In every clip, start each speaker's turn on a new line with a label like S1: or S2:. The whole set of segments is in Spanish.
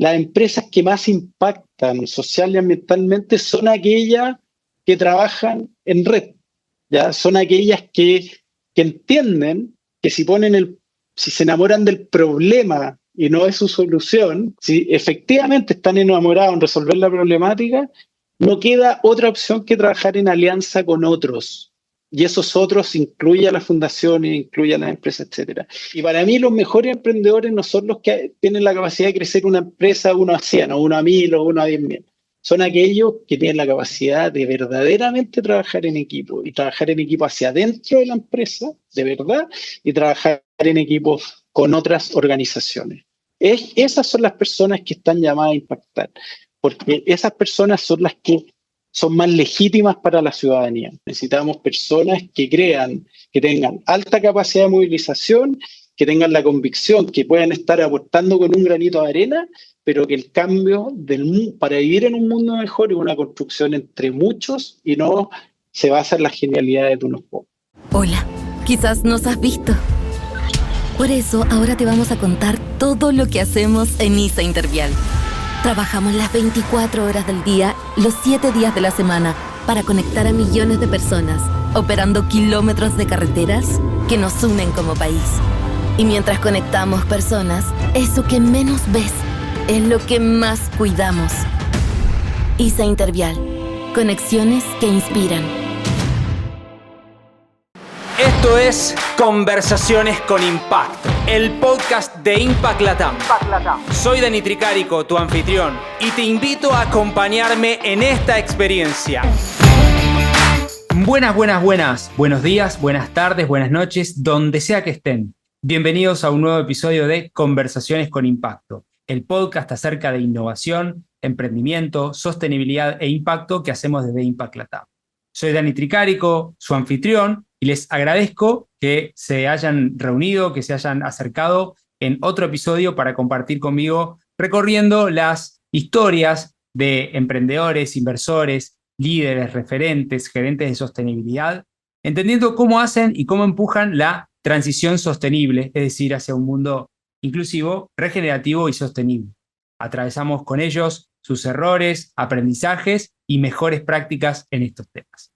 S1: las empresas que más impactan social y ambientalmente son aquellas que trabajan en red, ¿ya? Son aquellas que entienden que si se enamoran del problema y no de su solución, si efectivamente están enamorados en resolver la problemática, no queda otra opción que trabajar en alianza con otros. Y esos otros incluye a las fundaciones, incluye a las empresas, etcétera. Y para mí los mejores emprendedores no son los que tienen la capacidad de crecer una empresa 1 a 100, o 1 a 1000, o 1 a 10.000. Son aquellos que tienen la capacidad de verdaderamente trabajar en equipo, y trabajar en equipo hacia adentro de la empresa, de verdad, y trabajar en equipo con otras organizaciones. Esas son las personas que están llamadas a impactar, porque esas personas son las que son más legítimas para la ciudadanía. Necesitamos personas que crean, que tengan alta capacidad de movilización, que tengan la convicción que puedan estar aportando con un granito de arena, pero que el cambio para vivir en un mundo mejor es una construcción entre muchos y no se basa en las genialidades de unos pocos.
S2: Hola, quizás nos has visto. Por eso ahora te vamos a contar todo lo que hacemos en ISA Intervial. Trabajamos las 24 horas del día, los 7 días de la semana, para conectar a millones de personas, operando kilómetros de carreteras que nos unen como país. Y mientras conectamos personas, eso que menos ves es lo que más cuidamos. ISA Intervial. Conexiones que inspiran.
S3: Esto es Conversaciones con Impacto, el podcast de Impact Latam. Soy Dani Tricarico, tu anfitrión, y te invito a acompañarme en esta experiencia. Buenas. Buenos días, buenas tardes, buenas noches, donde sea que estén. Bienvenidos a un nuevo episodio de Conversaciones con Impacto, el podcast acerca de innovación, emprendimiento, sostenibilidad e impacto que hacemos desde Impact Latam. Soy Dani Tricarico, su anfitrión, y les agradezco que se hayan reunido, que se hayan acercado en otro episodio para compartir conmigo recorriendo las historias de emprendedores, inversores, líderes, referentes, gerentes de sostenibilidad, entendiendo cómo hacen y cómo empujan la transición sostenible, es decir, hacia un mundo inclusivo, regenerativo y sostenible. Atravesamos con ellos sus errores, aprendizajes y mejores prácticas en estos temas.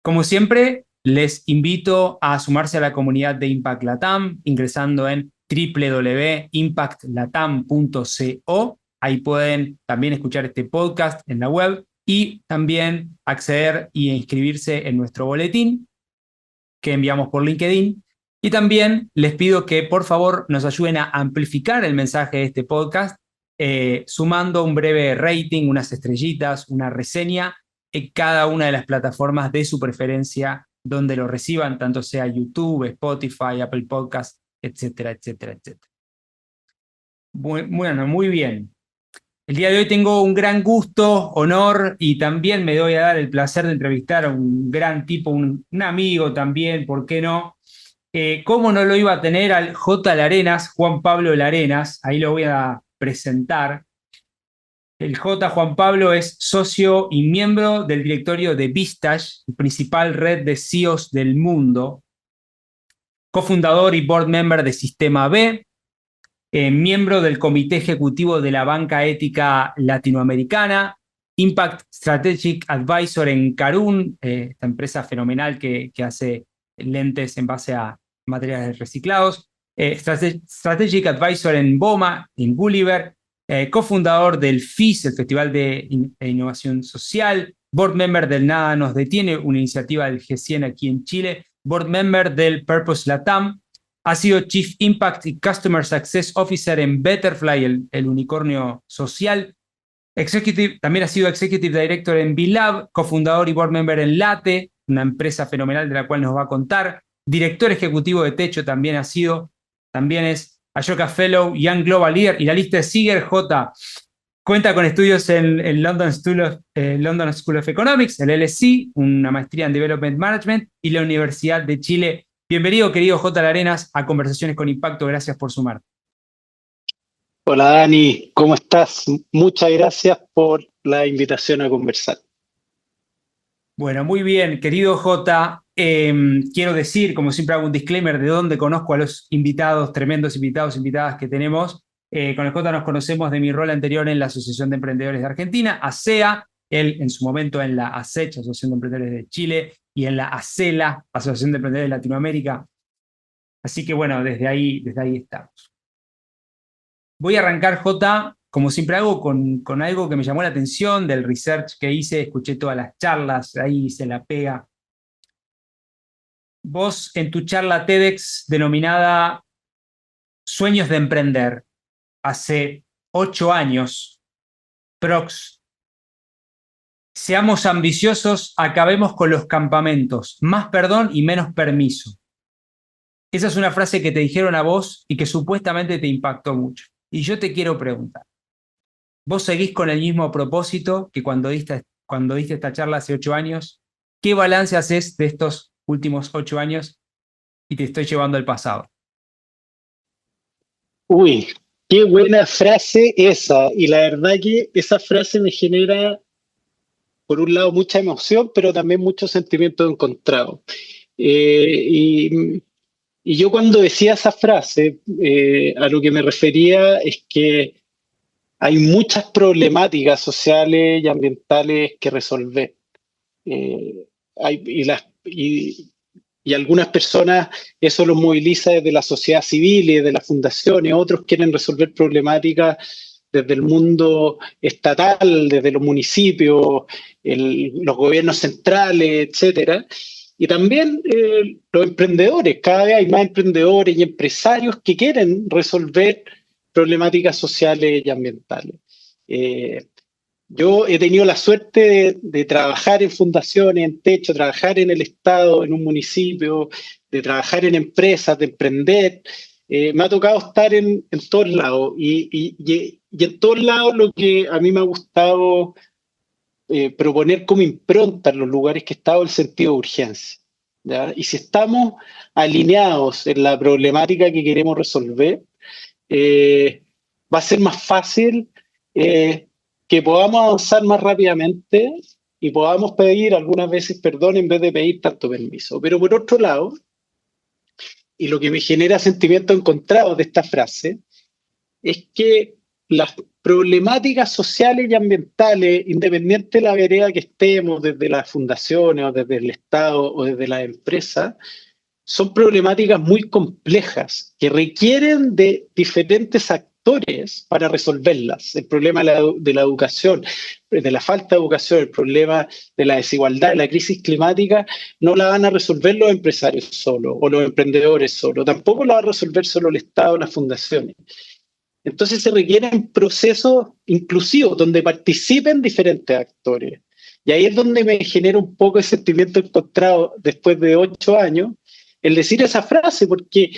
S3: Como siempre, les invito a sumarse a la comunidad de Impact Latam ingresando en www.impactlatam.co. Ahí pueden también escuchar este podcast en la web y también acceder e inscribirse en nuestro boletín que enviamos por LinkedIn. Y también les pido que por favor nos ayuden a amplificar el mensaje de este podcast sumando un breve rating, unas estrellitas, una reseña en cada una de las plataformas de su preferencia donde lo reciban, tanto sea YouTube, Spotify, Apple Podcasts, etcétera, etcétera, etcétera. Bueno, muy bien. El día de hoy tengo un gran gusto, honor, y también me doy a dar el placer de entrevistar a un gran tipo, un amigo también, ¿por qué no? ¿Cómo no lo iba a tener al J. Larenas, Juan Pablo Larenas? Ahí lo voy a presentar. El Juan Pablo es socio y miembro del directorio de Vistage, principal red de CEOs del mundo, cofundador y board member de Sistema B, miembro del comité ejecutivo de la Banca Ética Latinoamericana, Impact Strategic Advisor en Carun, esta empresa fenomenal que hace lentes en base a materiales reciclados, Strategic Advisor en BOMA, en Gulliver, cofundador del FIS, el Festival de Innovación Social, board member del Nada Nos Detiene, una iniciativa del G100 aquí en Chile, board member del Purpose Latam, ha sido Chief Impact y Customer Success Officer en Betterfly, el unicornio social, también ha sido Executive Director en B-Lab, cofundador y board member en Late, una empresa fenomenal de la cual nos va a contar, director ejecutivo de Techo también ha sido, también es Ashoka Fellow, Young Global Leader, y la lista de Siger J. Cuenta con estudios en London School of Economics, el LSE, una maestría en Development Management y la Universidad de Chile. Bienvenido, querido J. Larenas, a Conversaciones con Impacto. Gracias por sumarte.
S1: Hola Dani, ¿cómo estás? Muchas gracias por la invitación a conversar.
S3: Bueno, muy bien, querido J. Quiero decir, como siempre hago un disclaimer de dónde conozco a los invitados, tremendos invitados, invitadas que tenemos. Con el Jota nos conocemos de mi rol anterior en la Asociación de Emprendedores de Argentina, ASEA, él en su momento en la ASECH, Asociación de Emprendedores de Chile, y en la ACELA, Asociación de Emprendedores de Latinoamérica. Así que bueno, desde ahí estamos. Voy a arrancar, Jota, como siempre hago, con algo que me llamó la atención del research que hice, escuché todas las charlas, ahí hice la pega. Vos en tu charla TEDx denominada Sueños de Emprender, hace 8 años, Prox, seamos ambiciosos, acabemos con los campamentos, más perdón y menos permiso. Esa es una frase que te dijeron a vos y que supuestamente te impactó mucho. Y yo te quiero preguntar, ¿vos seguís con el mismo propósito que cuando diste esta charla hace 8 años? ¿Qué balance haces de estos últimos 8 años? Y te estoy llevando al pasado.
S1: Uy, qué buena frase esa. Y la verdad que esa frase me genera, por un lado, mucha emoción, pero también muchos sentimientos encontrados. Y yo cuando decía esa frase, a lo que me refería es que hay muchas problemáticas sociales y ambientales que resolver. Eh, hay- y, las, y algunas personas eso los moviliza desde la sociedad civil y desde las fundaciones, otros quieren resolver problemáticas desde el mundo estatal, desde los municipios, los gobiernos centrales, etcétera. Y también los emprendedores, cada vez hay más emprendedores y empresarios que quieren resolver problemáticas sociales y ambientales. Eh, yo he tenido la suerte de trabajar en fundaciones, en techo, trabajar en el Estado, en un municipio, de trabajar en empresas, de emprender. Me ha tocado estar en todos lados y en todos lados lo que a mí me ha gustado proponer como impronta en los lugares que he estado el sentido de urgencia. ¿Ya? Y si estamos alineados en la problemática que queremos resolver, eh, va a ser más fácil que podamos avanzar más rápidamente y podamos pedir algunas veces perdón en vez de pedir tanto permiso. Pero por otro lado, y lo que me genera sentimientos encontrados de esta frase, es que las problemáticas sociales y ambientales, independiente de la vereda que estemos, desde las fundaciones o desde el Estado o desde las empresas, son problemáticas muy complejas que requieren de diferentes actores para resolverlas. El problema de la educación, de la falta de educación, el problema de la desigualdad, de la crisis climática, no la van a resolver los empresarios solo o los emprendedores solo, tampoco la va a resolver solo el Estado o las fundaciones. Entonces se requieren procesos inclusivos donde participen diferentes actores. Y ahí es donde me genera un poco el sentimiento encontrado después de 8 años, el decir esa frase, porque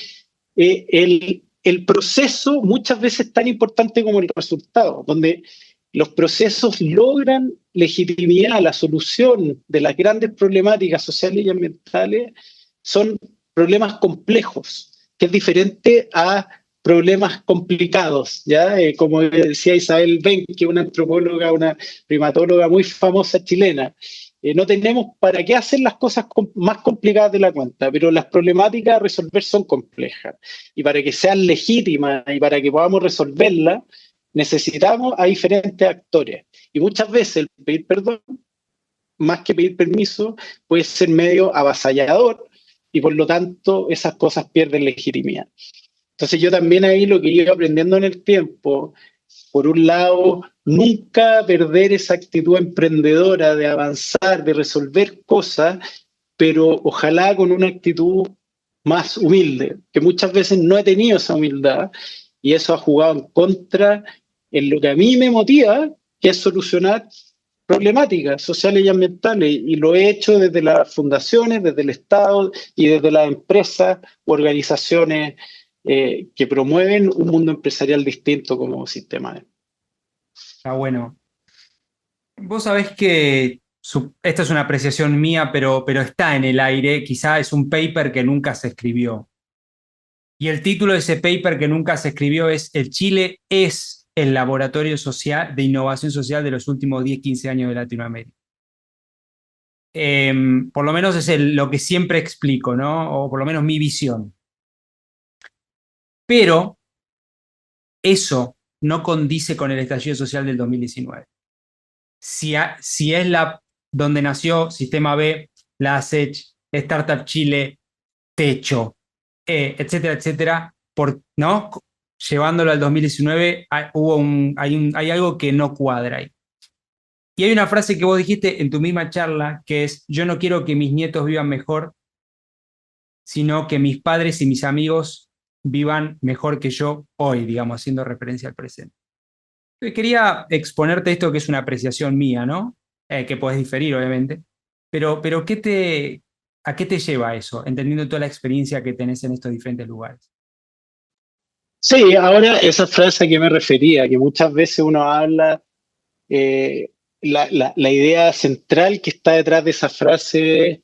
S1: el proceso muchas veces es tan importante como el resultado, donde los procesos logran legitimidad, la solución de las grandes problemáticas sociales y ambientales son problemas complejos, que es diferente a problemas complicados, ¿ya? Como decía Isabel Benque, una antropóloga, una primatóloga muy famosa chilena. No tenemos para qué hacer las cosas más complicadas de la cuenta, pero las problemáticas a resolver son complejas. Y para que sean legítimas y para que podamos resolverlas, necesitamos a diferentes actores. Y muchas veces el pedir perdón, más que pedir permiso, puede ser medio avasallador y por lo tanto esas cosas pierden legitimidad. Entonces yo también ahí lo que he ido aprendiendo en el tiempo, por un lado, nunca perder esa actitud emprendedora de avanzar, de resolver cosas, pero ojalá con una actitud más humilde, que muchas veces no he tenido esa humildad y eso ha jugado en contra en lo que a mí me motiva, que es solucionar problemáticas sociales y ambientales, y lo he hecho desde las fundaciones, desde el Estado y desde las empresas u organizaciones que promueven un mundo empresarial distinto como sistema.
S3: Está bueno. Vos sabés que esta es una apreciación mía, pero está en el aire. Quizá es un paper que nunca se escribió. Y el título de ese paper que nunca se escribió es El Chile es el laboratorio social de innovación social de los últimos 10, 15 años de Latinoamérica. Por lo menos es lo que siempre explico, ¿no? O por lo menos mi visión. Pero eso no condice con el estallido social del 2019. Si es donde nació Sistema B, la ASECH, Startup Chile, Techo, etcétera, etcétera, ¿no? Llevándolo al 2019, hay algo que no cuadra ahí. Y hay una frase que vos dijiste en tu misma charla, que es: yo no quiero que mis nietos vivan mejor, sino que mis padres y mis amigos vivan mejor que yo hoy, digamos, haciendo referencia al presente. Quería exponerte esto, que es una apreciación mía, ¿no? Que podés diferir, obviamente, pero ¿a qué te lleva eso, entendiendo toda la experiencia que tenés en estos diferentes lugares?
S1: Sí, ahora esa frase a que me refería, que muchas veces uno habla, eh, la idea central que está detrás de esa frase,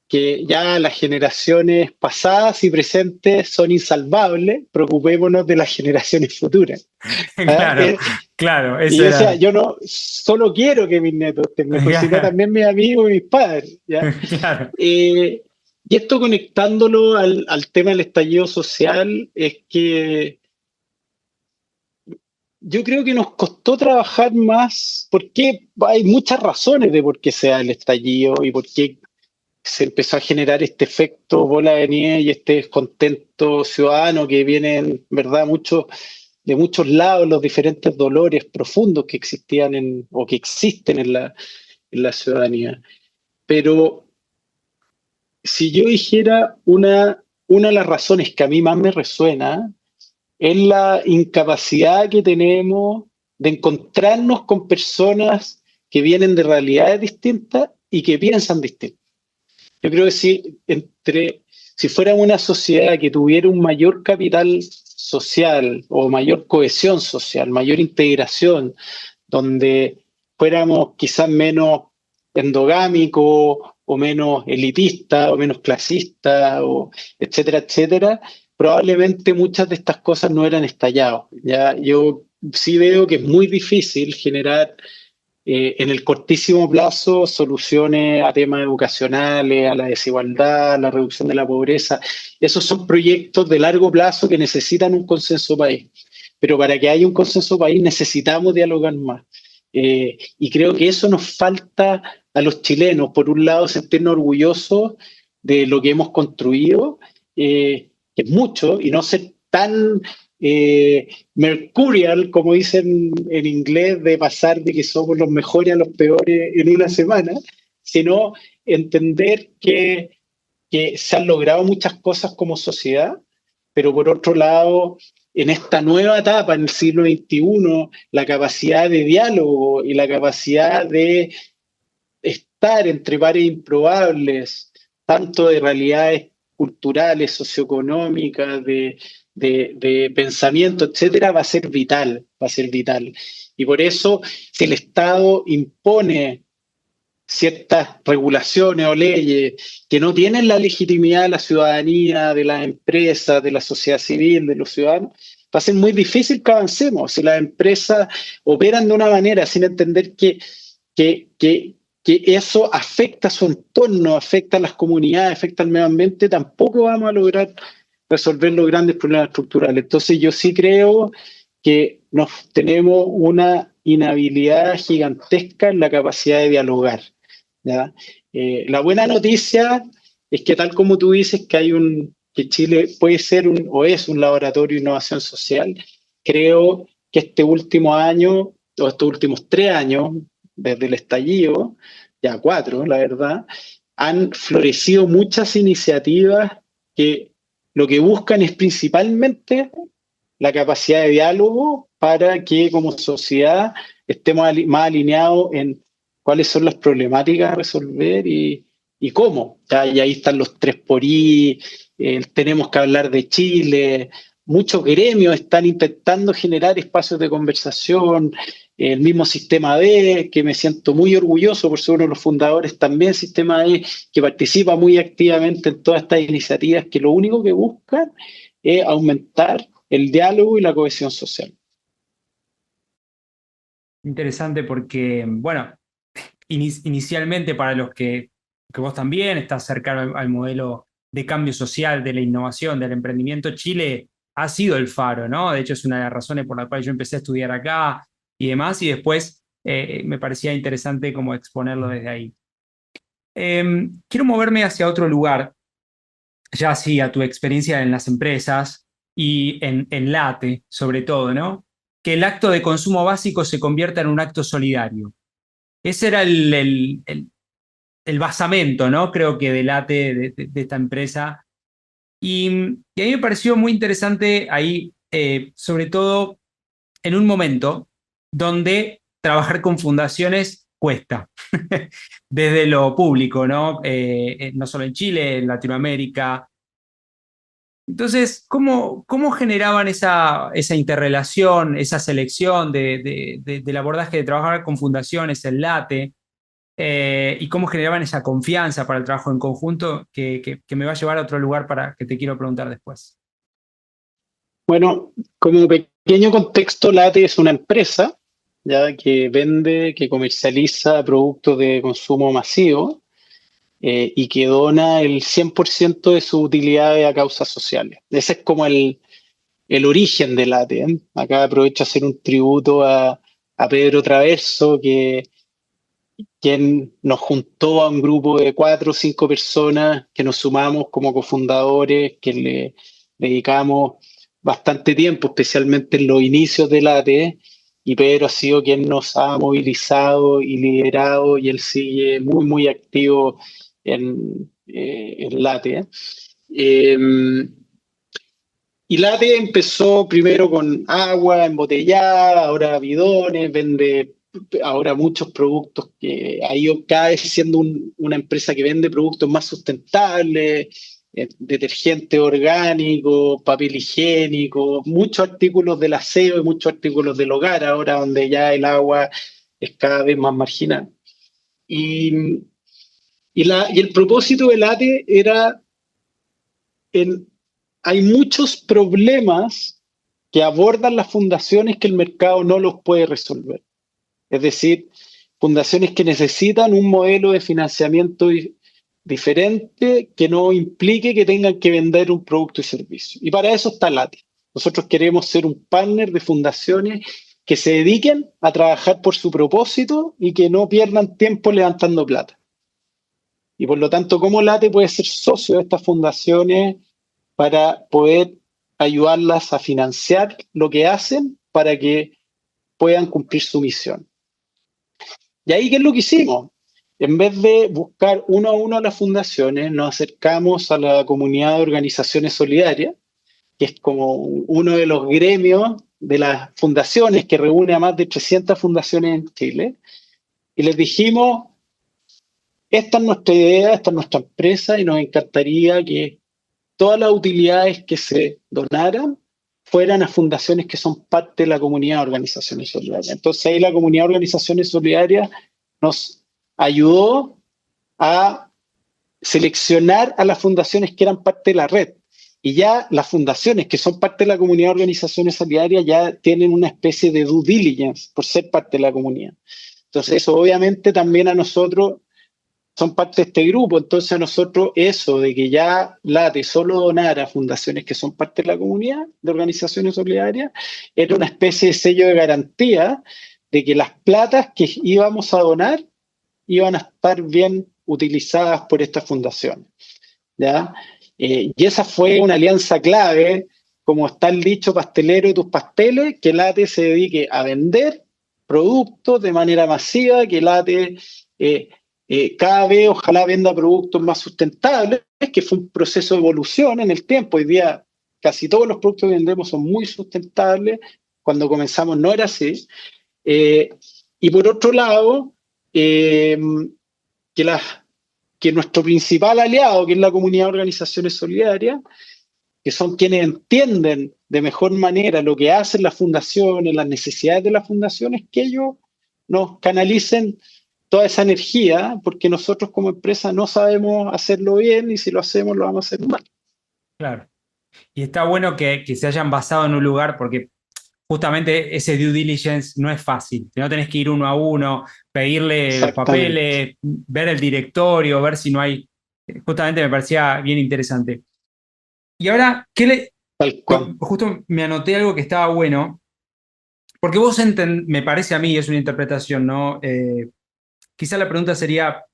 S1: que ya las generaciones pasadas y presentes son insalvables, preocupémonos de las generaciones futuras. ¿Ah?
S3: Claro,
S1: Y
S3: eso
S1: yo decía,
S3: era.
S1: yo no solo quiero que mis netos estén mejor, sino también mis amigos y mis padres. ¿Ya?
S3: Claro.
S1: Eh, y esto conectándolo al tema del estallido social, es que yo creo que nos costó trabajar más, porque hay muchas razones de por qué se da el estallido y por qué se empezó a generar este efecto bola de nieve y este descontento ciudadano que viene, en verdad, de muchos lados, los diferentes dolores profundos que existían o que existen en la ciudadanía. Pero si yo dijera una de las razones que a mí más me resuena, es la incapacidad que tenemos de encontrarnos con personas que vienen de realidades distintas y que piensan distinto. Yo creo que si fuera una sociedad que tuviera un mayor capital social o mayor cohesión social, mayor integración, donde fuéramos quizás menos endogámicos o menos elitistas o menos clasistas, o etcétera, etcétera, probablemente muchas de estas cosas no eran estallado. ¿Ya? Yo sí veo que es muy difícil generar en el cortísimo plazo soluciones a temas educacionales, a la desigualdad, a la reducción de la pobreza. Esos son proyectos de largo plazo que necesitan un consenso país. Pero para que haya un consenso país necesitamos dialogar más. Y creo que eso nos falta a los chilenos. Por un lado, sentirnos orgullosos de lo que hemos construido, que es mucho, y no ser tan mercurial, como dicen en inglés, de pasar de que somos los mejores a los peores en una semana, sino entender que se han logrado muchas cosas como sociedad, pero por otro lado, en esta nueva etapa, en el siglo XXI, la capacidad de diálogo y la capacidad de estar entre pares improbables, tanto de realidades culturales, socioeconómicas, de pensamiento, etcétera, va a ser vital, va a ser vital. Y por eso, si el Estado impone ciertas regulaciones o leyes que no tienen la legitimidad de la ciudadanía, de las empresas, de la sociedad civil, de los ciudadanos, va a ser muy difícil que avancemos. Si las empresas operan de una manera sin entender que, que eso afecta a su entorno, afecta a las comunidades, afecta al medio ambiente, tampoco vamos a lograr resolver los grandes problemas estructurales. Entonces yo sí creo que tenemos una inhabilidad gigantesca en la capacidad de dialogar. ¿Ya? La buena noticia es que, tal como tú dices, que Chile puede ser o es un laboratorio de innovación social, creo que este último año, o estos últimos 3 años, desde el estallido, ya 4, la verdad, han florecido muchas iniciativas que lo que buscan es principalmente la capacidad de diálogo para que como sociedad estemos más alineados en cuáles son las problemáticas a resolver y cómo. ¿Ya? Y ahí están los 3xI, tenemos que hablar de Chile, muchos gremios están intentando generar espacios de conversación, el mismo Sistema D, que me siento muy orgulloso por ser uno de los fundadores, también Sistema D, que participa muy activamente en todas estas iniciativas que lo único que buscan es aumentar el diálogo y la cohesión social.
S3: Interesante porque, bueno, inicialmente para los que vos también estás cercano al modelo de cambio social, de la innovación, del emprendimiento, Chile ha sido el faro, ¿no? De hecho, es una de las razones por las cuales yo empecé a estudiar acá y demás, y después me parecía interesante como exponerlo desde ahí. Quiero moverme hacia otro lugar, ya sí, a tu experiencia en las empresas y en Late, sobre todo, ¿no? Que el acto de consumo básico se convierta en un acto solidario. Ese era el basamento, ¿no? Creo que de Late, de esta empresa. Y a mí me pareció muy interesante ahí, sobre todo en un momento donde trabajar con fundaciones cuesta, desde lo público, ¿no? No solo en Chile, en Latinoamérica. Entonces, ¿cómo generaban esa interrelación, esa selección del abordaje de trabajar con fundaciones, el LATE, y cómo generaban esa confianza para el trabajo en conjunto que me va a llevar a otro lugar para que te quiero preguntar después?
S1: Bueno, como pequeño contexto, Late es una empresa ya que vende, que comercializa productos de consumo masivo y que dona el 100% de sus utilidades a causas sociales. Ese es como el origen de Late, ¿eh? Acá aprovecho a hacer un tributo a Pedro Traverso, quien nos juntó a un grupo de 4 o 5 personas que nos sumamos como cofundadores, que le dedicamos bastante tiempo, especialmente en los inicios del ATE, y Pedro ha sido quien nos ha movilizado y liderado, y él sigue muy, muy activo en Late. Y Late empezó primero con agua embotellada, ahora bidones, vende ahora muchos productos que ha ido cada vez siendo una empresa que vende productos más sustentables, detergente orgánico, papel higiénico, muchos artículos del aseo y muchos artículos del hogar, ahora donde ya el agua es cada vez más marginal. Y el propósito del ATE era hay muchos problemas que abordan las fundaciones que el mercado no los puede resolver. Es decir, fundaciones que necesitan un modelo de financiamiento diferente que no implique que tengan que vender un producto y servicio. Y para eso está Late. Nosotros queremos ser un partner de fundaciones que se dediquen a trabajar por su propósito y que no pierdan tiempo levantando plata. Y por lo tanto, ¿cómo Late puede ser socio de estas fundaciones para poder ayudarlas a financiar lo que hacen para que puedan cumplir su misión? Y ahí, ¿qué es lo que hicimos? En vez de buscar uno a uno a las fundaciones, nos acercamos a la comunidad de organizaciones solidarias, que es como uno de los gremios de las fundaciones que reúne a más de 300 fundaciones en Chile, y les dijimos, esta es nuestra idea, esta es nuestra empresa, y nos encantaría que todas las utilidades que se donaran fueran a fundaciones que son parte de la comunidad de organizaciones solidarias. Entonces ahí la comunidad de organizaciones solidarias nos ayudó a seleccionar a las fundaciones que eran parte de la red. Y ya las fundaciones que son parte de la comunidad de organizaciones solidarias ya tienen una especie de due diligence por ser parte de la comunidad. Entonces eso obviamente también a nosotros son parte de este grupo. Entonces a nosotros eso de que ya Late solo donara a fundaciones que son parte de la comunidad de organizaciones solidarias era una especie de sello de garantía de que las platas que íbamos a donar iban a estar bien utilizadas por estas fundaciones, ¿ya? Y esa fue una alianza clave, como está el dicho pastelero de tus pasteles, que Late se dedique a vender productos de manera masiva, que Late cada vez ojalá venda productos más sustentables, que fue un proceso de evolución en el tiempo. Hoy día casi todos los productos que vendemos son muy sustentables, cuando comenzamos no era así. Y por otro lado, que nuestro principal aliado, que es la comunidad de organizaciones solidarias, que son quienes entienden de mejor manera lo que hacen las fundaciones, las necesidades de las fundaciones, que ellos nos canalicen toda esa energía, porque nosotros como empresa no sabemos hacerlo bien y si lo hacemos lo vamos a hacer mal.
S3: Claro. Y está bueno que se hayan basado en un lugar porque justamente ese due diligence no es fácil. No tenés que ir uno a uno, pedirle los papeles, ver el directorio, ver si no hay... Justamente me parecía bien interesante. Y ahora,
S1: tal cual.
S3: Justo me anoté algo que estaba bueno, porque vos me parece a mí, es una interpretación, ¿no? Quizá la pregunta sería,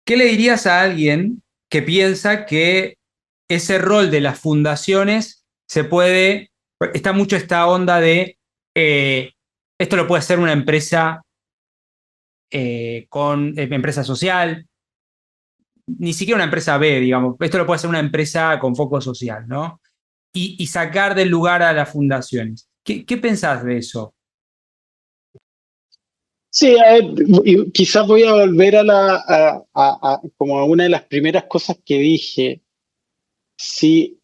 S3: ¿qué le dirías a alguien que piensa que ese rol de las fundaciones está mucho esta onda de, esto lo puede hacer una empresa empresa social, ni siquiera una empresa B, digamos, esto lo puede hacer una empresa con foco social, ¿no? Y sacar del lugar a las fundaciones. ¿Qué pensás de eso?
S1: Sí, a ver, y quizás voy a volver como a una de las primeras cosas que dije. Si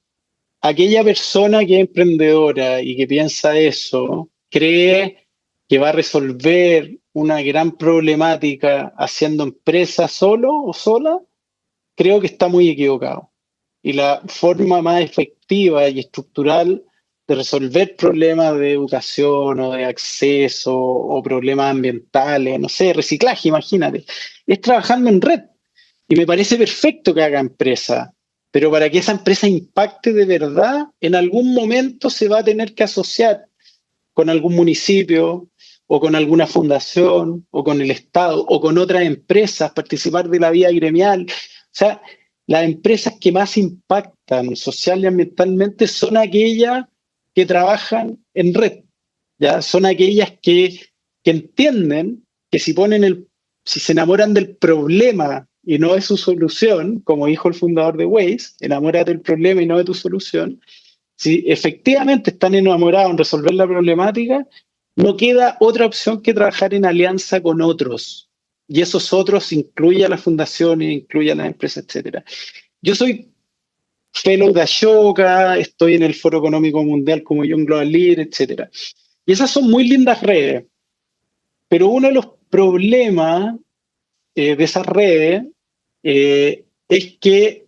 S1: aquella persona que es emprendedora y que piensa eso, cree que va a resolver una gran problemática haciendo empresa solo o sola, creo que está muy equivocado. Y la forma más efectiva y estructural de resolver problemas de educación o de acceso o problemas ambientales, no sé, reciclaje, imagínate, es trabajando en red. Y me parece perfecto que haga empresa, pero para que esa empresa impacte de verdad, en algún momento se va a tener que asociar con algún municipio o con alguna fundación o con el Estado o con otras empresas, participar de la vida gremial. O sea, las empresas que más impactan social y ambientalmente son aquellas que trabajan en red, ¿ya? Son aquellas que entienden que si se enamoran del problema y no de su solución, como dijo el fundador de Waze, enamórate del problema y no de tu solución, si efectivamente están enamorados en resolver la problemática, no queda otra opción que trabajar en alianza con otros. Y esos otros incluye a las fundaciones, incluye a las empresas, etc. Yo soy fellow de Ashoka, estoy en el Foro Económico Mundial como Young Global Leader, etc. Y esas son muy lindas redes. Pero uno de los problemas de esas redes es que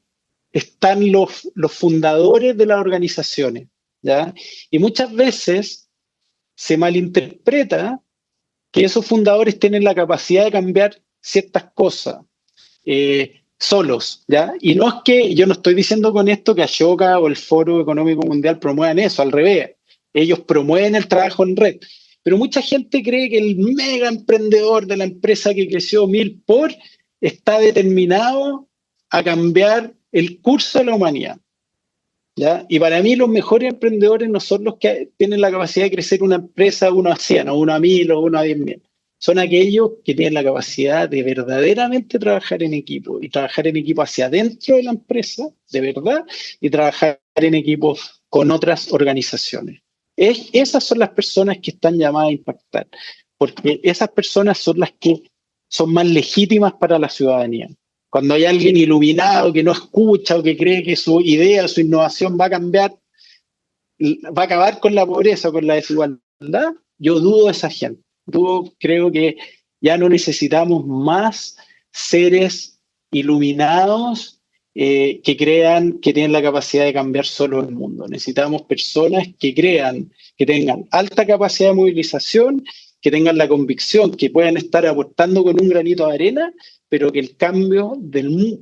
S1: están los fundadores de las organizaciones, ¿ya? Y muchas veces se malinterpreta que esos fundadores tienen la capacidad de cambiar ciertas cosas solos, ¿ya? Y no es que, yo no estoy diciendo con esto que Ashoka o el Foro Económico Mundial promuevan eso, al revés, ellos promueven el trabajo en red, pero mucha gente cree que el mega emprendedor de la empresa que creció 1000 por está determinado a cambiar el curso de la humanidad, ¿ya? Y para mí los mejores emprendedores no son los que tienen la capacidad de crecer una empresa 1 a 100 o 1 a 1000 o 1 a 10.000. Son aquellos que tienen la capacidad de verdaderamente trabajar en equipo y trabajar en equipo hacia adentro de la empresa, de verdad, y trabajar en equipo con otras organizaciones. Esas son las personas que están llamadas a impactar, porque esas personas son las que son más legítimas para la ciudadanía. Cuando hay alguien iluminado que no escucha o que cree que su idea, su innovación va a cambiar, va a acabar con la pobreza, con la desigualdad, yo dudo de esa gente. Creo que ya no necesitamos más seres iluminados que crean que tienen la capacidad de cambiar solo el mundo. Necesitamos personas que crean, que tengan alta capacidad de movilización, que tengan la convicción, que puedan estar aportando con un granito de arena, pero que el cambio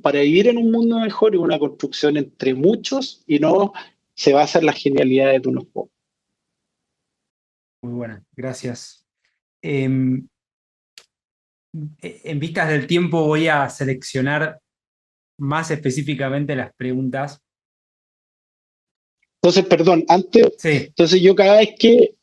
S1: para vivir en un mundo mejor es una construcción entre muchos y no se basa en las genialidades de unos pocos.
S3: Muy buena, gracias. En vistas del tiempo voy a seleccionar más específicamente las preguntas.
S1: Entonces, perdón, antes,
S3: sí.
S1: Entonces yo cada vez que,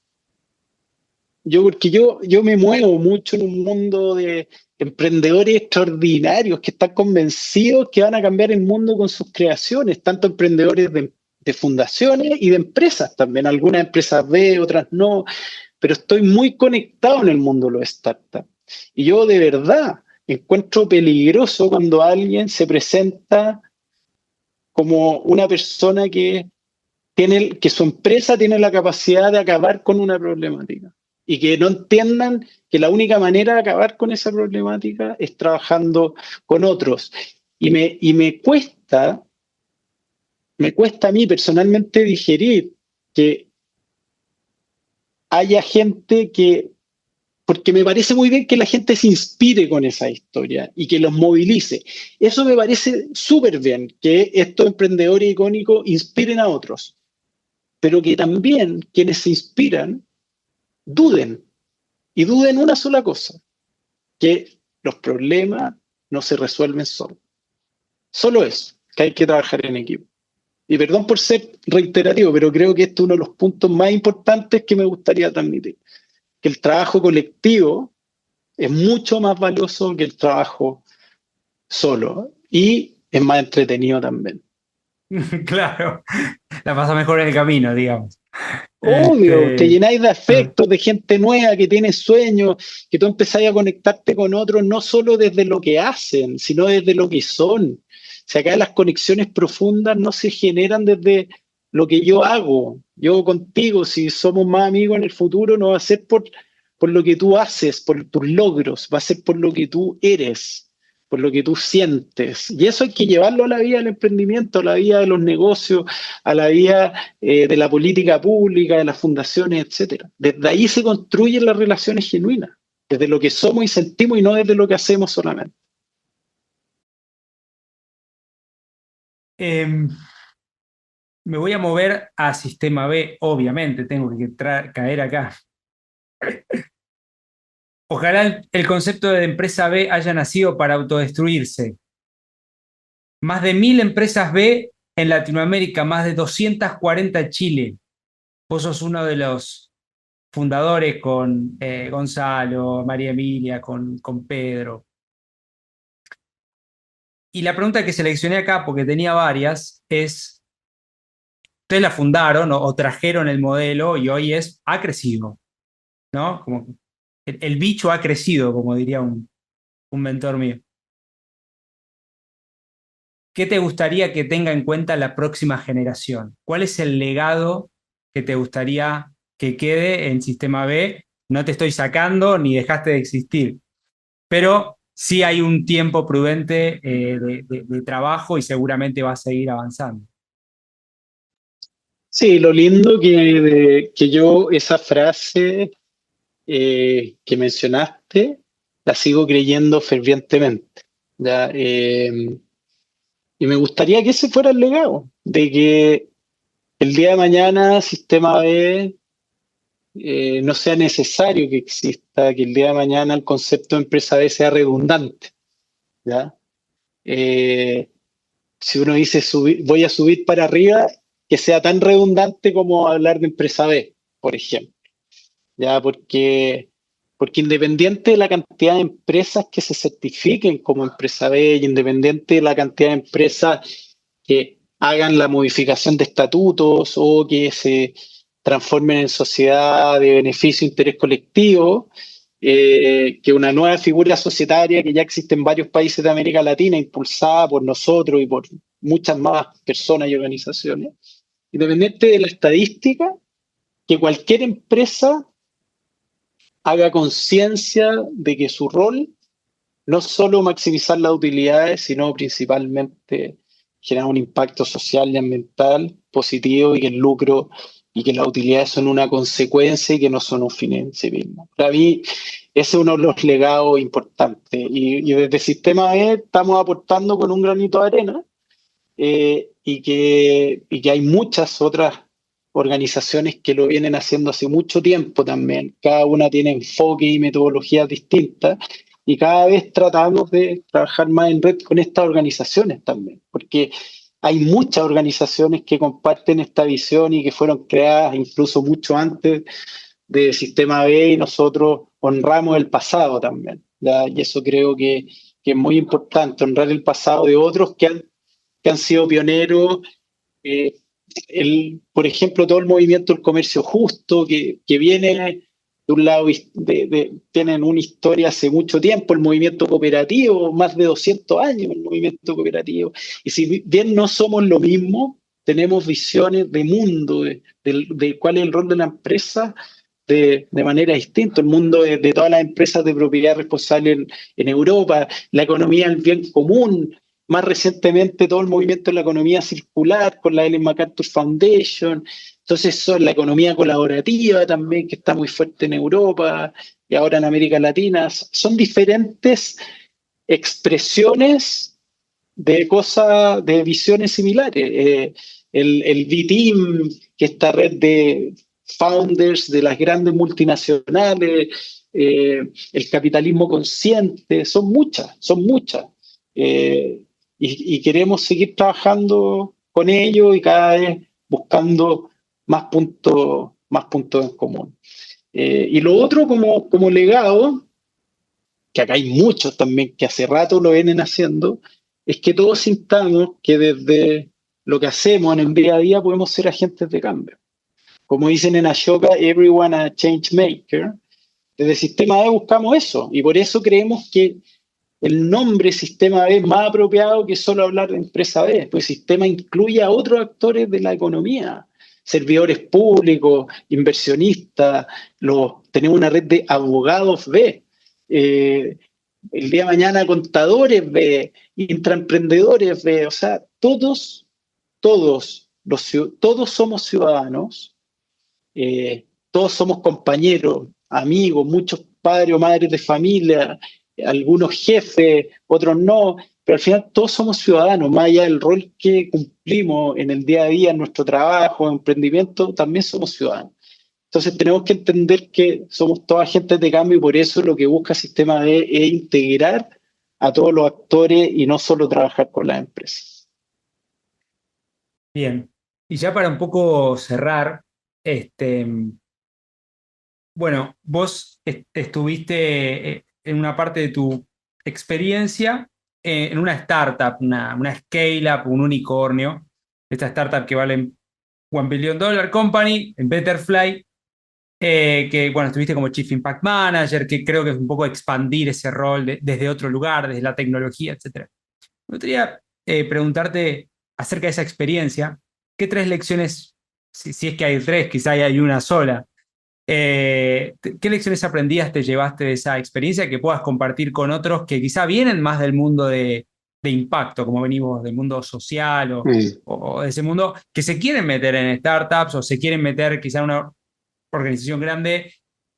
S1: porque yo me muevo mucho en un mundo de emprendedores extraordinarios que están convencidos que van a cambiar el mundo con sus creaciones, tanto emprendedores de fundaciones y de empresas también, algunas empresas B, otras no, pero estoy muy conectado en el mundo de los startups. Y yo de verdad encuentro peligroso cuando alguien se presenta como una persona que su empresa tiene la capacidad de acabar con una problemática y que no entiendan que la única manera de acabar con esa problemática es trabajando con otros. Y me cuesta a mí personalmente digerir que haya gente porque me parece muy bien que la gente se inspire con esa historia y que los movilice. Eso me parece súper bien, que estos emprendedores icónicos inspiren a otros. pero que también quienes se inspiran duden, y duden una sola cosa, que los problemas no se resuelven solos. Solo eso, que hay que trabajar en equipo. Y perdón por ser reiterativo, pero creo que este es uno de los puntos más importantes que me gustaría transmitir, que el trabajo colectivo es mucho más valioso que el trabajo solo, y es más entretenido también.
S3: Claro, la pasa mejor en el camino, digamos.
S1: Obvio, te llenáis de
S3: Ah,
S1: afectos, de gente nueva que tiene sueños, que tú empezáis a conectarte con otros no solo desde lo que hacen, sino desde lo que son. Si acá las conexiones profundas no se generan desde lo que yo hago. Yo contigo, si somos más amigos en el futuro, no va a ser por lo que tú haces, por tus logros, va a ser por lo que tú eres, por lo que tú sientes. Y eso hay que llevarlo a la vida del emprendimiento, a la vida de los negocios, a la vida de la política pública, de las fundaciones, etcétera. Desde ahí se construyen las relaciones genuinas, desde lo que somos y sentimos y no desde lo que hacemos solamente.
S3: em, me voy a mover a Sistema B, obviamente, tengo que caer acá. Ojalá el concepto de empresa B haya nacido para autodestruirse. Más de 1000 empresas B en Latinoamérica, más de 240 en Chile. Vos sos uno de los fundadores con Gonzalo, María Emilia, con Pedro. Y la pregunta que seleccioné acá, porque tenía varias, es, ustedes la fundaron o trajeron el modelo y hoy ha crecido, ¿no? Como el bicho ha crecido, como diría un mentor mío. ¿Qué te gustaría que tenga en cuenta la próxima generación? ¿Cuál es el legado que te gustaría que quede en Sistema B? No te estoy sacando ni dejaste de existir, pero sí hay un tiempo prudente de trabajo y seguramente va a seguir avanzando.
S1: Sí, lo lindo que yo esa frase que mencionaste la sigo creyendo fervientemente. ¿Ya? Y me gustaría que ese fuera el legado, de que el día de mañana Sistema B no sea necesario que exista, que el día de mañana el concepto de empresa B sea redundante. ¿Ya? Eh, si uno dice voy a subir para arriba, que sea tan redundante como hablar de empresa B, por ejemplo. ¿Ya? Porque independiente de la cantidad de empresas que se certifiquen como empresa B y independiente de la cantidad de empresas que hagan la modificación de estatutos o que se transformen en sociedad de beneficio e interés colectivo, que una nueva figura societaria que ya existe en varios países de América Latina, impulsada por nosotros y por muchas más personas y organizaciones, independiente de la estadística, que cualquier empresa haga conciencia de que su rol no solo maximizar las utilidades, sino principalmente generar un impacto social y ambiental positivo y que el lucro y que las utilidades son una consecuencia y que no son un fin en sí mismo. Para mí, ese es uno de los legados importantes. Y desde Sistema E estamos aportando con un granito de arena y que hay muchas otras organizaciones que lo vienen haciendo hace mucho tiempo también. Cada una tiene enfoque y metodologías distintas y cada vez tratamos de trabajar más en red con estas organizaciones también, porque hay muchas organizaciones que comparten esta visión y que fueron creadas incluso mucho antes de Sistema B y nosotros honramos el pasado también. ¿Ya? Y eso creo que es muy importante, honrar el pasado de otros que han sido pioneros. eh, por ejemplo, todo el movimiento del comercio justo, que viene de un lado, tienen una historia hace mucho tiempo, el movimiento cooperativo, más de 200 años el movimiento cooperativo. Y si bien no somos lo mismo, tenemos visiones de mundo, de cuál es el rol de la empresa de manera distinta. El mundo de todas las empresas de propiedad responsable en Europa, la economía del bien común, más recientemente todo el movimiento de la economía circular con la Ellen MacArthur Foundation. Entonces son la economía colaborativa también, que está muy fuerte en Europa y ahora en América Latina. Son diferentes expresiones de cosas, de visiones similares. El B-Team que esta red de founders de las grandes multinacionales, el capitalismo consciente, son muchas, son muchas. Y queremos seguir trabajando con ellos y cada vez buscando más puntos en común. Y lo otro como legado, que acá hay muchos también que hace rato lo vienen haciendo, es que todos sintamos que desde lo que hacemos en el día a día podemos ser agentes de cambio. Como dicen en Ashoka, everyone a change maker. Desde Sistema B buscamos eso y por eso creemos que el nombre Sistema B es más apropiado que solo hablar de empresa B, pues Sistema incluye a otros actores de la economía, servidores públicos, inversionistas, tenemos una red de abogados B, el día de mañana contadores B, intraemprendedores B, o sea, todos somos ciudadanos, todos somos compañeros, amigos, muchos padres o madres de familia, algunos jefes, otros no, pero al final todos somos ciudadanos, más allá del rol que cumplimos en el día a día, en nuestro trabajo, emprendimiento, también somos ciudadanos. Entonces tenemos que entender que somos todos agentes de cambio y por eso lo que busca Sistema B es integrar a todos los actores y no solo trabajar con las empresas.
S3: Bien, y ya para un poco cerrar, bueno, vos estuviste en una parte de tu experiencia en una startup, una scale-up, un unicornio, esta startup que vale $1 billion company, en Betterfly, que bueno, estuviste como Chief Impact Manager, que creo que es un poco expandir ese rol desde otro lugar, desde la tecnología, etc. Me gustaría preguntarte acerca de esa experiencia, ¿qué 3 lecciones, si es que hay 3, quizá hay una sola, ¿qué lecciones aprendidas te llevaste de esa experiencia que puedas compartir con otros que quizá vienen más del mundo de impacto, como venimos del mundo social o de ese mundo, que se quieren meter en startups o se quieren meter quizá en una organización grande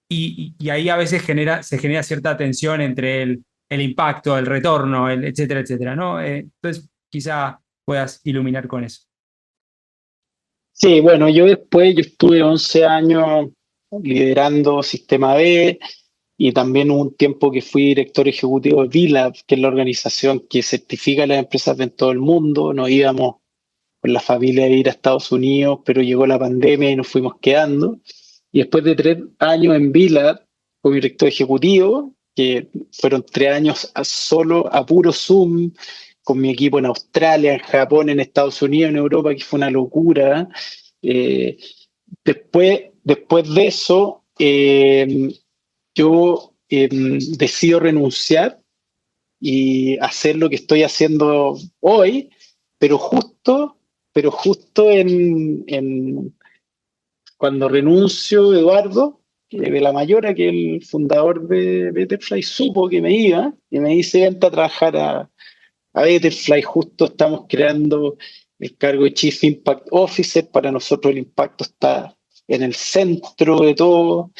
S3: y ahí a veces se genera cierta tensión entre el impacto, el retorno, etcétera, etcétera, ¿no? Entonces quizá puedas iluminar con eso.
S1: Sí, bueno, yo estuve 11 años liderando Sistema B y también hubo un tiempo que fui director ejecutivo de VLAB, que es la organización que certifica a las empresas en todo el mundo. Nos íbamos con la familia a ir a Estados Unidos, pero llegó la pandemia y nos fuimos quedando. Y después de 3 años en VLAB, como director ejecutivo, que fueron 3 años solo a puro Zoom, con mi equipo en Australia, en Japón, en Estados Unidos, en Europa, que fue una locura. Después de eso, yo decido renunciar y hacer lo que estoy haciendo hoy, pero justo cuando renuncio, Eduardo de la Mayora, que es el fundador de Betterfly, supo que me iba y me dice: vente a trabajar a Betterfly. Justo estamos creando el cargo de Chief Impact Officer. Para nosotros el impacto está en el centro de todo.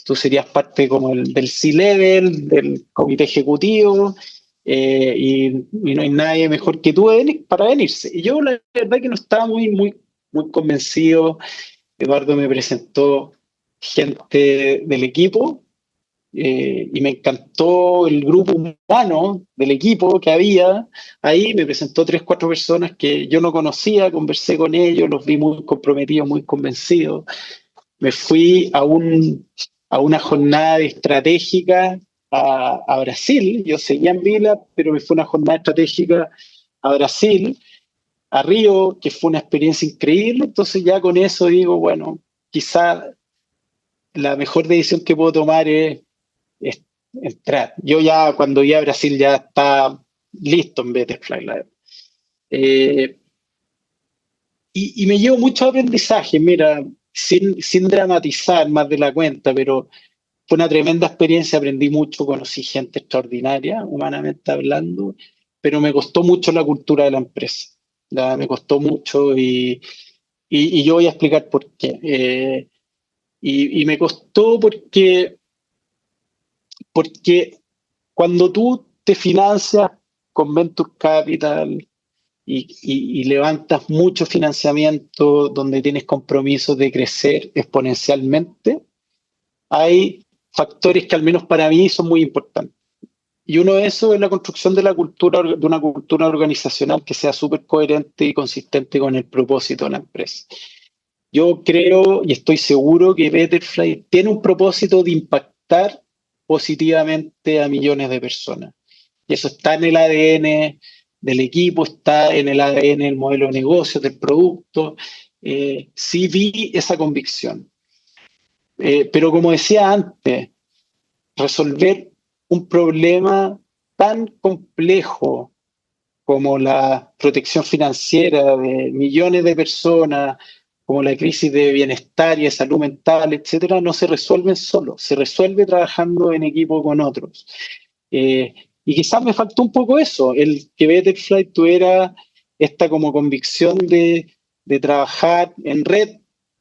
S1: Tú serías parte como del C-Level, del comité ejecutivo, y no hay nadie mejor que tú para venirse. Y yo la verdad que no estaba muy convencido. Eduardo me presentó gente del equipo, y me encantó el grupo humano del equipo que había ahí. Me presentó 3, 4 personas que yo no conocía, conversé con ellos, los vi muy comprometidos, muy convencidos. Me fui a una jornada estratégica a Brasil. Yo seguía en Vila, pero me fue una jornada estratégica a Brasil, a Río, que fue una experiencia increíble. Entonces ya con eso digo, bueno, quizá la mejor decisión que puedo tomar es entrar. Yo ya cuando iba a Brasil ya estaba listo en Betterfly. Y me llevo mucho aprendizaje, mira, sin dramatizar más de la cuenta, pero fue una tremenda experiencia, aprendí mucho, conocí gente extraordinaria, humanamente hablando, pero me costó mucho la cultura de la empresa. Me costó mucho y yo voy a explicar por qué. Y me costó porque cuando tú te financias con Venture Capital y levantas mucho financiamiento donde tienes compromisos de crecer exponencialmente, hay factores que al menos para mí son muy importantes. Y uno de esos es la construcción de una cultura organizacional que sea súper coherente y consistente con el propósito de la empresa. Yo creo y estoy seguro que Betterfly tiene un propósito de impactar positivamente a millones de personas. Y eso está en el ADN del equipo, está en el ADN del modelo de negocio, del producto. Sí vi esa convicción. Pero como decía antes, resolver un problema tan complejo como la protección financiera de millones de personas, como la crisis de bienestar y de salud mental, etcétera, no se resuelven solo, se resuelve trabajando en equipo con otros. Y quizás me faltó un poco eso, el que Betterfly tuviera esta como convicción de trabajar en red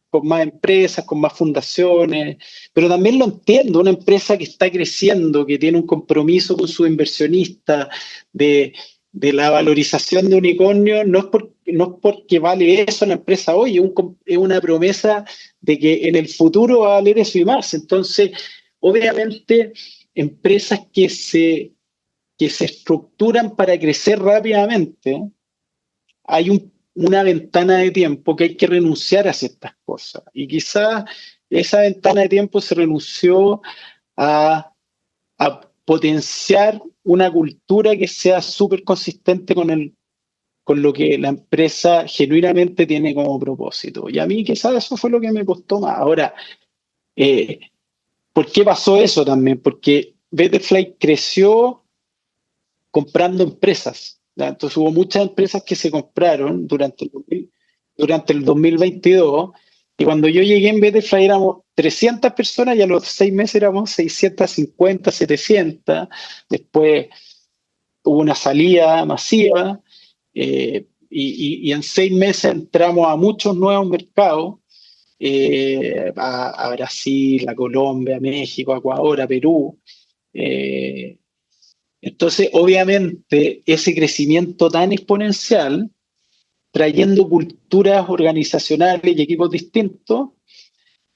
S1: con más empresas, con más fundaciones, pero también lo entiendo, una empresa que está creciendo, que tiene un compromiso con sus inversionistas de la valorización de unicornio, no es porque vale eso la empresa hoy, es una promesa de que en el futuro va a valer eso y más. Entonces, obviamente, empresas que se estructuran para crecer rápidamente, hay una ventana de tiempo que hay que renunciar a ciertas cosas. Y quizás esa ventana de tiempo se renunció a potenciar una cultura que sea súper consistente con lo que la empresa genuinamente tiene como propósito. Y a mí quizás eso fue lo que me costó más. Ahora, ¿por qué pasó eso también? Porque Betterfly creció comprando empresas, ¿ya? Entonces hubo muchas empresas que se compraron durante el 2022, y cuando yo llegué en Betterfly éramos 300 personas y a los 6 meses éramos 650, 700. Después hubo una salida masiva, y en 6 meses entramos a muchos nuevos mercados, a Brasil, a Colombia, a México, a Ecuador, a Perú. Entonces, obviamente, ese crecimiento tan exponencial, trayendo culturas organizacionales y equipos distintos,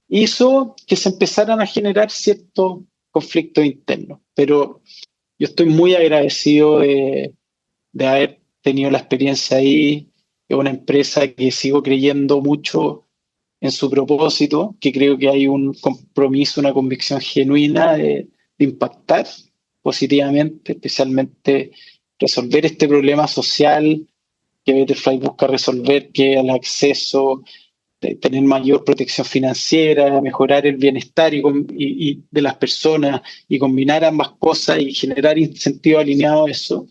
S1: hizo que se empezaran a generar ciertos conflictos internos. Pero yo estoy muy agradecido de haber tenido la experiencia ahí. Es una empresa que sigo creyendo mucho en su propósito, que creo que hay un compromiso, una convicción genuina de impactar positivamente, especialmente resolver este problema social que Betterfly busca resolver, que es el acceso, de tener mayor protección financiera, mejorar el bienestar y de las personas y combinar ambas cosas y generar incentivos alineados a eso.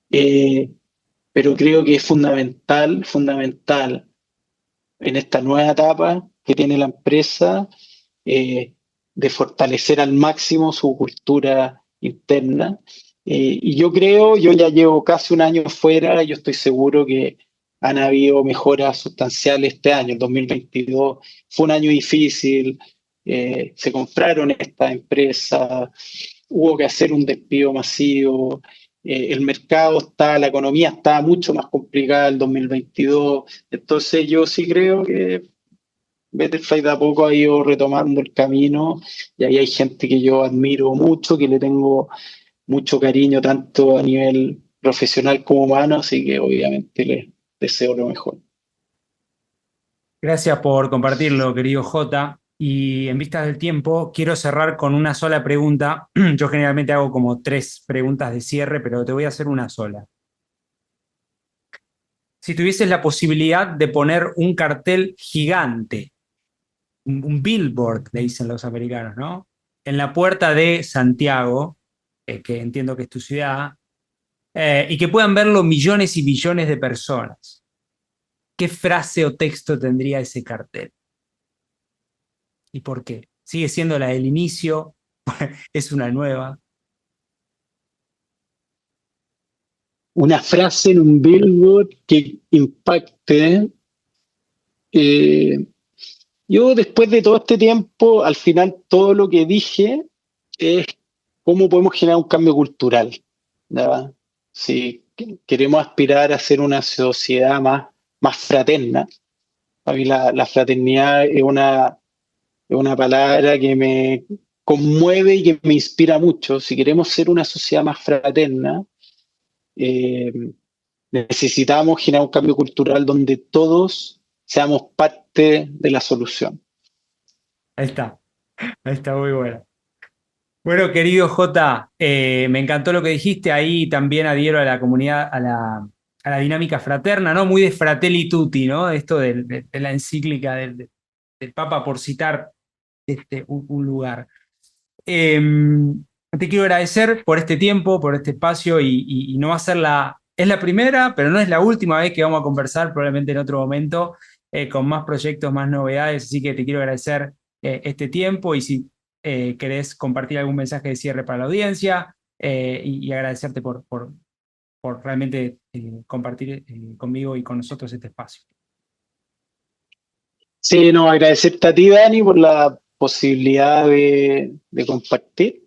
S1: Pero creo que es fundamental en esta nueva etapa que tiene la empresa, de fortalecer al máximo su cultura interna. Y yo ya llevo casi un año fuera, yo estoy seguro que han habido mejoras sustanciales este año. El 2022 fue un año difícil, se compraron estas empresas, hubo que hacer un despido masivo, el mercado la economía está mucho más complicada el 2022. Entonces yo sí creo que Betterfly de a poco ha ido retomando el camino, y ahí hay gente que yo admiro mucho, que le tengo mucho cariño tanto a nivel profesional como humano, así que obviamente les deseo lo mejor.
S3: Gracias por compartirlo, querido Jota. Y en vistas del tiempo, quiero cerrar con una sola pregunta. Yo generalmente hago como 3 preguntas de cierre, pero te voy a hacer una sola. Si tuvieses la posibilidad de poner un cartel gigante, un billboard, le dicen los americanos, ¿no? En la puerta de Santiago, que entiendo que es tu ciudad, y que puedan verlo millones y millones de personas, ¿qué frase o texto tendría ese cartel? ¿Y por qué? ¿Sigue siendo la del inicio? ¿Es una nueva?
S1: Una frase en un billboard que impacte. Yo después de todo este tiempo, al final todo lo que dije es cómo podemos generar un cambio cultural, ¿ya? Sí, queremos aspirar a ser una sociedad más fraterna. A mí la fraternidad es una palabra que me conmueve y que me inspira mucho. Si queremos ser una sociedad más fraterna, eh, necesitamos generar un cambio cultural donde todos seamos parte de la solución.
S3: Ahí está muy bueno. Bueno, querido Jota, me encantó lo que dijiste, ahí también adhiero a la comunidad, a la dinámica fraterna, ¿no? Muy de Fratelli Tutti, ¿no? Esto de la encíclica del Papa, por citar un lugar. Te quiero agradecer por este tiempo, por este espacio, y no va a ser es la primera, pero no es la última vez que vamos a conversar, probablemente en otro momento, con más proyectos, más novedades, así que te quiero agradecer este tiempo, y si querés compartir algún mensaje de cierre para la audiencia, y agradecerte por realmente compartir conmigo y con nosotros este espacio.
S1: Sí, no, agradecerte a ti, Dani, por la posibilidad de compartir,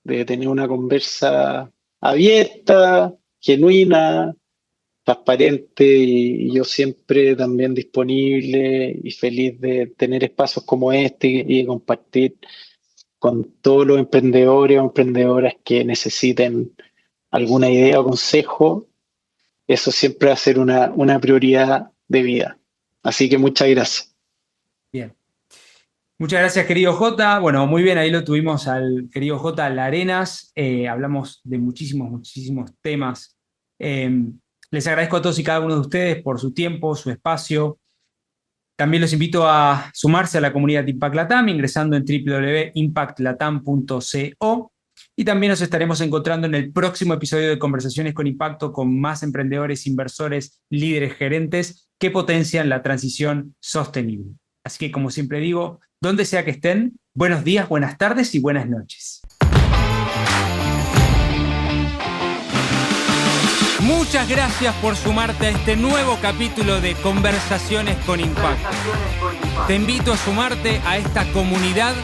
S1: de tener una conversa abierta, genuina, transparente, y yo siempre también disponible y feliz de tener espacios como este y de compartir con todos los emprendedores o emprendedoras que necesiten alguna idea o consejo. Eso siempre va a ser una prioridad de vida. Así que muchas gracias.
S3: Bien. Muchas gracias, querido Jota. Bueno, muy bien, ahí lo tuvimos al querido Jota Larenas. Hablamos de muchísimos temas. Les agradezco a todos y cada uno de ustedes por su tiempo, su espacio. También los invito a sumarse a la comunidad Impact Latam ingresando en www.impactlatam.co, y también nos estaremos encontrando en el próximo episodio de Conversaciones con Impacto con más emprendedores, inversores, líderes, gerentes que potencian la transición sostenible. Así que, como siempre digo, donde sea que estén, buenos días, buenas tardes y buenas noches. Muchas gracias por sumarte a este nuevo capítulo de Conversaciones con Impacto. Te invito a sumarte a esta comunidad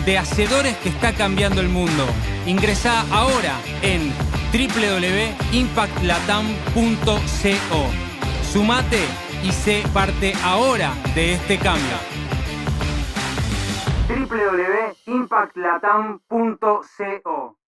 S3: de hacedores que está cambiando el mundo. Ingresá ahora en www.impactlatam.co. Sumate y sé parte ahora de este cambio. www.impactlatam.co